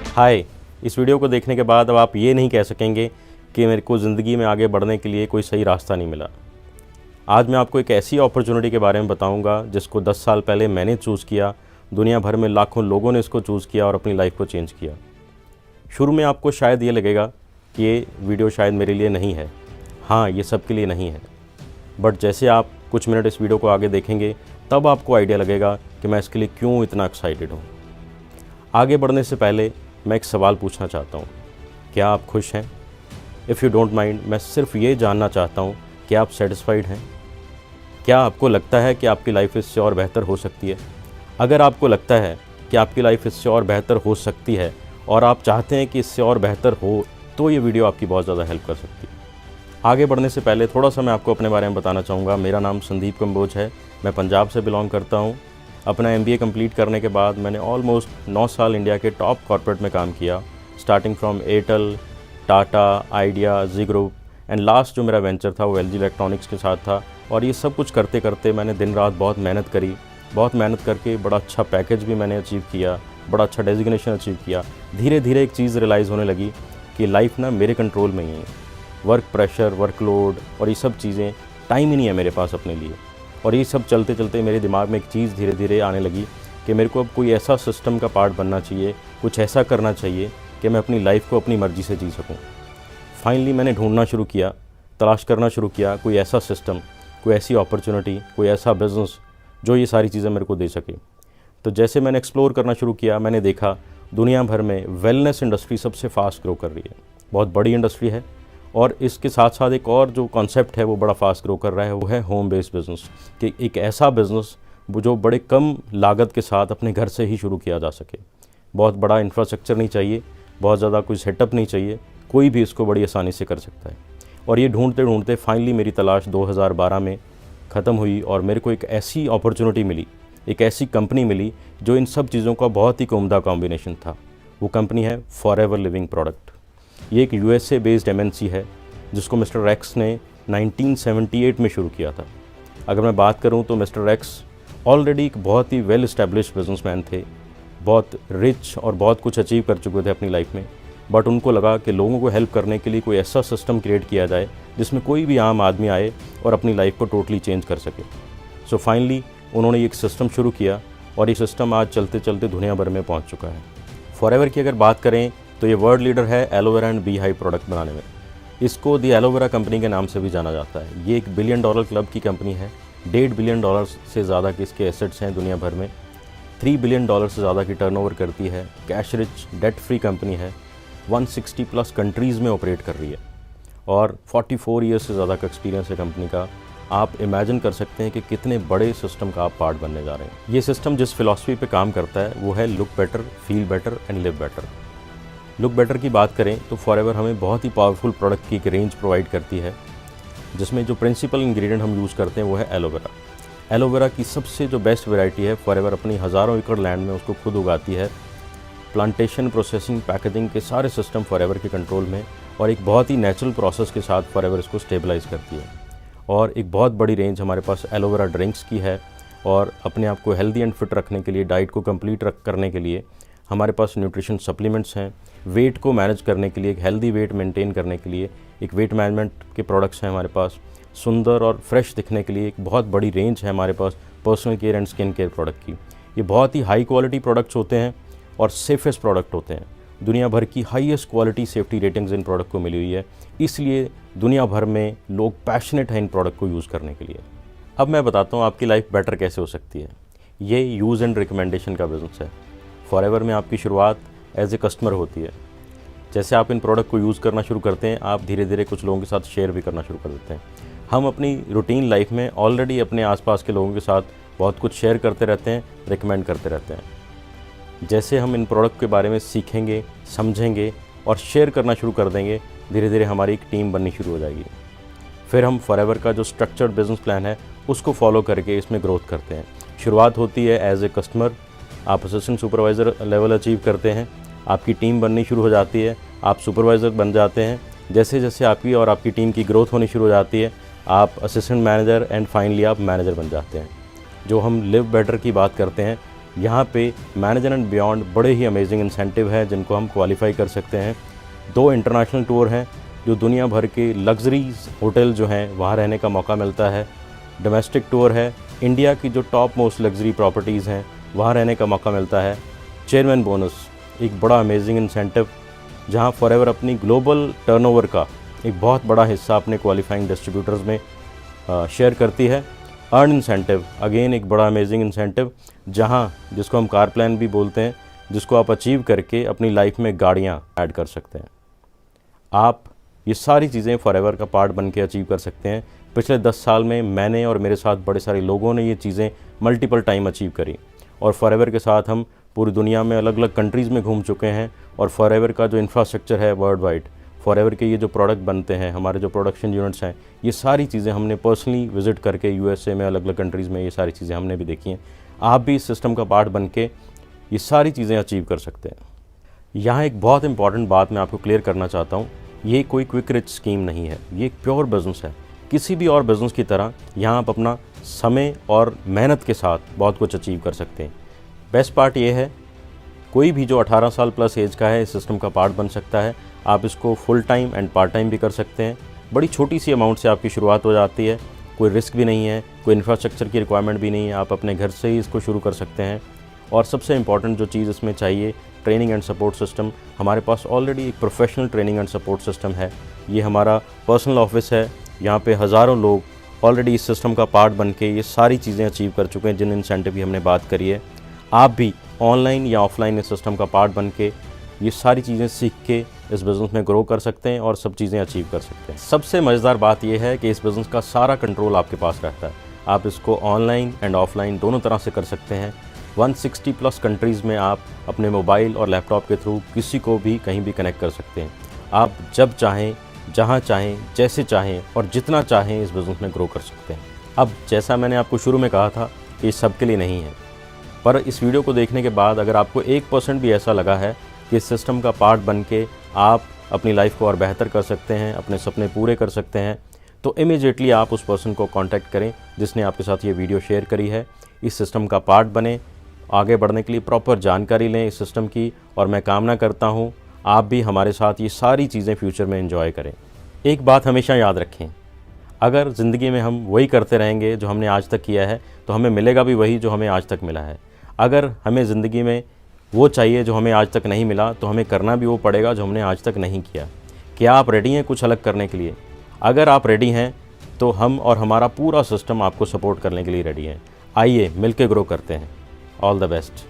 हाय। इस वीडियो को देखने के बाद अब आप ये नहीं कह सकेंगे कि मेरे को ज़िंदगी में आगे बढ़ने के लिए कोई सही रास्ता नहीं मिला। आज मैं आपको एक ऐसी अपॉर्चुनिटी के बारे में बताऊंगा जिसको 10 साल पहले मैंने चूज़ किया, दुनिया भर में लाखों लोगों ने इसको चूज़ किया और अपनी लाइफ को चेंज किया। शुरू में आपको शायद ये लगेगा कि ये वीडियो शायद मेरे लिए नहीं है, हाँ ये सबके लिए नहीं है, बट जैसे आप कुछ मिनट इस वीडियो को आगे देखेंगे तब आपको आइडिया लगेगा कि मैं इसके लिए क्यों इतना एक्साइटेड हूँ। आगे बढ़ने से पहले मैं एक सवाल पूछना चाहता हूँ, क्या आप खुश हैं? इफ़ यू डोंट माइंड, मैं सिर्फ ये जानना चाहता हूँ कि आप सेटिस्फाइड हैं? क्या आपको लगता है कि आपकी लाइफ इससे और बेहतर हो सकती है? अगर आपको लगता है कि आपकी लाइफ इससे और बेहतर हो सकती है और आप चाहते हैं कि इससे और बेहतर हो, तो ये वीडियो आपकी बहुत ज़्यादा हेल्प कर सकती है। आगे बढ़ने से पहले थोड़ा सा मैं आपको अपने बारे में बताना चाहूँगा। मेरा नाम संदीप कंबोज है, मैं पंजाब से बिलोंग करता हूँ। अपना MBA कंप्लीट करने के बाद मैंने ऑलमोस्ट 9 साल इंडिया के टॉप कॉर्पोरेट में काम किया, starting from Airtel, Tata, Idea, Zee group and last जो मेरा वेंचर था वो LG इलेक्ट्रॉनिक्स के साथ था। और ये सब कुछ करते करते मैंने दिन रात बहुत मेहनत करी, बहुत मेहनत करके बड़ा अच्छा पैकेज भी मैंने अचीव किया, बड़ा अच्छा डेजिग्नेशन अचीव किया। धीरे धीरे एक चीज़ रियलाइज़ होने लगी कि लाइफ ना मेरे कंट्रोल में ही है। वर्क प्रेशर, वर्कलोड और ये सब चीज़ें, टाइम ही नहीं है मेरे पास अपने लिए। और ये सब चलते चलते मेरे दिमाग में एक चीज़ धीरे धीरे आने लगी कि मेरे को अब कोई ऐसा सिस्टम का पार्ट बनना चाहिए, कुछ ऐसा करना चाहिए कि मैं अपनी लाइफ को अपनी मर्ज़ी से जी सकूं। फाइनली मैंने ढूंढना शुरू किया, तलाश करना शुरू किया कोई ऐसा सिस्टम, कोई ऐसी अपॉर्चुनिटी, कोई ऐसा बिज़नेस जो ये सारी चीज़ें मेरे को दे सके। तो जैसे मैंने एक्सप्लोर करना शुरू किया, मैंने देखा दुनिया भर में वेलनेस इंडस्ट्री सबसे फास्ट ग्रो कर रही है, बहुत बड़ी इंडस्ट्री है। और इसके साथ साथ एक और जो कॉन्सेप्ट है वो बड़ा फास्ट ग्रो कर रहा है, वो है होम बेस्ड बिज़नेस, कि एक ऐसा बिज़नेस वो जो बड़े कम लागत के साथ अपने घर से ही शुरू किया जा सके। बहुत बड़ा इंफ्रास्ट्रक्चर नहीं चाहिए, बहुत ज़्यादा कोई सेटअप नहीं चाहिए, कोई भी इसको बड़ी आसानी से कर सकता है। और ये ढूंढते ढूंढते फाइनली मेरी तलाश 2012 में ख़त्म हुई और मेरे को एक ऐसी अपॉर्चुनिटी मिली, एक ऐसी कंपनी मिली जो इन सब चीज़ों का बहुत ही उम्दा कॉम्बिनेशन था। वो कंपनी है फॉरएवर लिविंग प्रोडक्ट। ये एक USA बेस्ड MNC है जिसको मिस्टर रेक्स ने 1978 में शुरू किया था। अगर मैं बात करूं तो मिस्टर रेक्स ऑलरेडी एक बहुत ही वेल इस्टेब्लिश्ड बिजनेसमैन थे, बहुत रिच और बहुत कुछ अचीव कर चुके थे अपनी लाइफ में। बट उनको लगा कि लोगों को हेल्प करने के लिए कोई ऐसा सिस्टम क्रिएट किया जाए जिसमें कोई भी आम आदमी आए और अपनी लाइफ को टोटली चेंज कर सके। सो फाइनली उन्होंने एक सिस्टम शुरू किया और ये सिस्टम आज चलते चलते दुनिया भर में पहुँच चुका है। फॉरएवर की अगर बात करें तो ये वर्ल्ड लीडर है aloe vera and bee hive product बनाने में। इसको दी एलोवेरा कंपनी के नाम से भी जाना जाता है। ये $1 बिलियन क्लब की कंपनी है। $1.5 बिलियन से ज़्यादा के इसके एसेट्स हैं दुनिया भर में। $3 बिलियन से ज़्यादा की टर्नओवर करती है। Cash rich, debt free company है। 160+ कंट्रीज़ में ऑपरेट कर रही है और 44 ईयर्स से ज़्यादा का एक्सपीरियंस है कंपनी का। आप इमेजिन कर सकते हैं कि कितने बड़े सिस्टम का आप पार्ट बनने जा रहे हैं। ये सिस्टम जिस फिलॉसफी पे काम करता है वो है look better, feel better and live better. Look better की बात करें तो फॉरएवर हमें बहुत ही पावरफुल प्रोडक्ट की एक रेंज प्रोवाइड करती है, जिसमें जो प्रिंसिपल इंग्रेडिएंट हम यूज़ करते हैं वो है एलोवेरा। एलोवेरा की सबसे जो बेस्ट वैरायटी है, फॉरएवर अपनी हज़ारों एकड़ लैंड में उसको खुद उगाती है। प्लांटेशन, प्रोसेसिंग, पैकेजिंग के सारे सिस्टम फॉरएवर के कंट्रोल में और एक बहुत ही नेचुरल प्रोसेस के साथ फॉरएवर इसको स्टेबलाइज करती है। और एक बहुत बड़ी रेंज हमारे पास एलोवेरा ड्रिंक्स की है। और अपने आप को हेल्दी एंड फिट रखने के लिए, डाइट को कंप्लीट करने के लिए हमारे पास न्यूट्रिशन सप्लीमेंट्स हैं। वेट को मैनेज करने के लिए, एक हेल्दी वेट मेंटेन करने के लिए एक वेट मैनेजमेंट के प्रोडक्ट्स हैं हमारे पास। सुंदर और फ्रेश दिखने के लिए एक बहुत बड़ी रेंज है हमारे पास personal care and skin care product की। ये बहुत ही हाई क्वालिटी प्रोडक्ट्स होते हैं और सेफेस्ट प्रोडक्ट होते हैं। दुनिया भर की हाईएस्ट क्वालिटी सेफ्टी रेटिंग्स इन प्रोडक्ट को मिली हुई है, इसलिए दुनिया भर में लोग पैशनेट हैं इन प्रोडक्ट को यूज़ करने के लिए। अब मैं बताता हूँ आपकी लाइफ बेटर कैसे हो सकती है। ये यूज़ एंड रिकमेंडेशन का बिज़नेस है। फॉरएवर में आपकी शुरुआत एज ए कस्टमर होती है। जैसे आप इन प्रोडक्ट को यूज़ करना शुरू करते हैं, आप धीरे धीरे कुछ लोगों के साथ शेयर भी करना शुरू कर देते हैं। हम अपनी रूटीन लाइफ में ऑलरेडी अपने आसपास के लोगों के साथ बहुत कुछ शेयर करते रहते हैं, रिकमेंड करते रहते हैं। जैसे हम इन प्रोडक्ट के बारे में सीखेंगे, समझेंगे और शेयर करना शुरू कर देंगे, धीरे धीरे हमारी एक टीम बननी शुरू हो जाएगी। फिर हम फॉरएवर का जो स्ट्रक्चर्ड बिजनेस प्लान है उसको फॉलो करके इसमें ग्रोथ करते हैं। शुरुआत होती है एज ए कस्टमर, आप असिस्टेंट सुपरवाइज़र लेवल अचीव करते हैं, आपकी टीम बननी शुरू हो जाती है, आप सुपरवाइज़र बन जाते हैं। जैसे जैसे आपकी और आपकी टीम की ग्रोथ होनी शुरू हो जाती है, आप असिस्टेंट मैनेजर एंड फाइनली आप मैनेजर बन जाते हैं। जो हम लिव बेटर की बात करते हैं, यहाँ पे मैनेजर एंड बियॉन्ड बड़े ही अमेजिंग इंसेंटिव है जिनको हम क्वालिफाई कर सकते हैं। 2 इंटरनेशनल टूर हैं जो दुनिया भर के लग्जरीज होटल जो हैं वहाँ रहने का मौका मिलता है। डोमेस्टिक टूर है, इंडिया की जो टॉप मोस्ट लग्जरी प्रॉपर्टीज़ हैं वहाँ रहने का मौका मिलता है। चेयरमैन बोनस एक बड़ा अमेजिंग इंसेंटिव जहाँ फॉरएवर अपनी ग्लोबल टर्नओवर का एक बहुत बड़ा हिस्सा अपने क्वालिफाइंग डिस्ट्रीब्यूटर्स में शेयर करती है। अर्न इंसेंटिव अगेन एक बड़ा अमेजिंग इंसेंटिव जहाँ जिसको हम कार प्लान भी बोलते हैं, जिसको आप अचीव करके अपनी लाइफ में गाड़ियाँ ऐड कर सकते हैं। आप ये सारी चीज़ें फॉरएवर का पार्ट बन के अचीव कर सकते हैं। पिछले 10 साल में मैंने और मेरे साथ बड़े सारे लोगों ने ये चीज़ें मल्टीपल टाइम अचीव करी और फॉरएवर के साथ हम पूरी दुनिया में अलग अलग कंट्रीज़ में घूम चुके हैं। और फॉरएवर का जो इंफ्रास्ट्रक्चर है वर्ल्ड वाइड, फॉरएवर के ये जो प्रोडक्ट बनते हैं, हमारे जो प्रोडक्शन यूनिट्स हैं, ये सारी चीज़ें हमने पर्सनली विज़िट करके यूएसए में अलग अलग कंट्रीज़ में ये सारी चीज़ें हमने भी देखी हैं। आप भी इस सिस्टम का पार्ट बन के ये सारी चीज़ें अचीव कर सकते हैं। यहाँ एक बहुत इंपॉर्टेंट बात मैं आपको क्लियर करना चाहता हूँ, ये कोई क्विक रिच स्कीम नहीं है, ये एक प्योर बिज़नेस है। किसी भी और बिज़नेस की तरह यहाँ आप अपना समय और मेहनत के साथ बहुत कुछ अचीव कर सकते हैं। बेस्ट पार्ट ये है, कोई भी जो 18 साल प्लस एज का है इस सिस्टम का पार्ट बन सकता है। आप इसको full time and part time भी कर सकते हैं। बड़ी छोटी सी अमाउंट से आपकी शुरुआत हो जाती है, कोई रिस्क भी नहीं है, कोई इंफ्रास्ट्रक्चर की रिक्वायरमेंट भी नहीं है, आप अपने घर से ही इसको शुरू कर सकते हैं। और सबसे इम्पॉर्टेंट जो चीज़ इसमें चाहिए, ट्रेनिंग एंड सपोर्ट सिस्टम। हमारे पास ऑलरेडी एक professional training and support system है। ये हमारा पर्सनल ऑफिस है, यहाँ पे हज़ारों लोग ऑलरेडी इस सिस्टम का पार्ट बन के ये सारी चीज़ें अचीव कर चुके हैं जिन इंसेंटिव की हमने बात करी है। आप भी ऑनलाइन या ऑफलाइन इस सिस्टम का पार्ट बन के ये सारी चीज़ें सीख के इस बिज़नेस में ग्रो कर सकते हैं और सब चीज़ें अचीव कर सकते हैं। सबसे मज़ेदार बात यह है कि इस बिज़नेस का सारा कंट्रोल आपके पास रहता है। आप इसको ऑनलाइन एंड ऑफलाइन दोनों तरह से कर सकते हैं। 160 प्लस कंट्रीज़ में आप अपने मोबाइल और लैपटॉप के थ्रू किसी को भी कहीं भी कनेक्ट कर सकते हैं। आप जब चाहें, जहाँ चाहें, जैसे चाहें और जितना चाहें इस बिज़नेस में ग्रो कर सकते हैं। अब जैसा मैंने आपको शुरू में कहा था कि ये सबके लिए नहीं है, पर इस वीडियो को देखने के बाद अगर आपको 1% भी ऐसा लगा है कि इस सिस्टम का पार्ट बन के आप अपनी लाइफ को और बेहतर कर सकते हैं, अपने सपने पूरे कर सकते हैं, तो इमीडिएटली आप उस पर्सन को कांटेक्ट करें जिसने आपके साथ ये वीडियो शेयर करी है। इस सिस्टम का पार्ट बने, आगे बढ़ने के लिए प्रॉपर जानकारी लें इस सिस्टम की। और मैं कामना करता हूँ आप भी हमारे साथ ये सारी चीज़ें फ्यूचर में एंजॉय करें। एक बात हमेशा याद रखें, अगर ज़िंदगी में हम वही करते रहेंगे जो हमने आज तक किया है तो हमें मिलेगा भी वही जो हमें आज तक मिला है। अगर हमें ज़िंदगी में वो चाहिए जो हमें आज तक नहीं मिला तो हमें करना भी वो पड़ेगा जो हमने आज तक नहीं किया। क्या आप रेडी हैं कुछ अलग करने के लिए? अगर आप रेडी हैं तो हम और हमारा पूरा सिस्टम आपको सपोर्ट करने के लिए रेडी है। आइए मिलकर ग्रो करते हैं। All the best.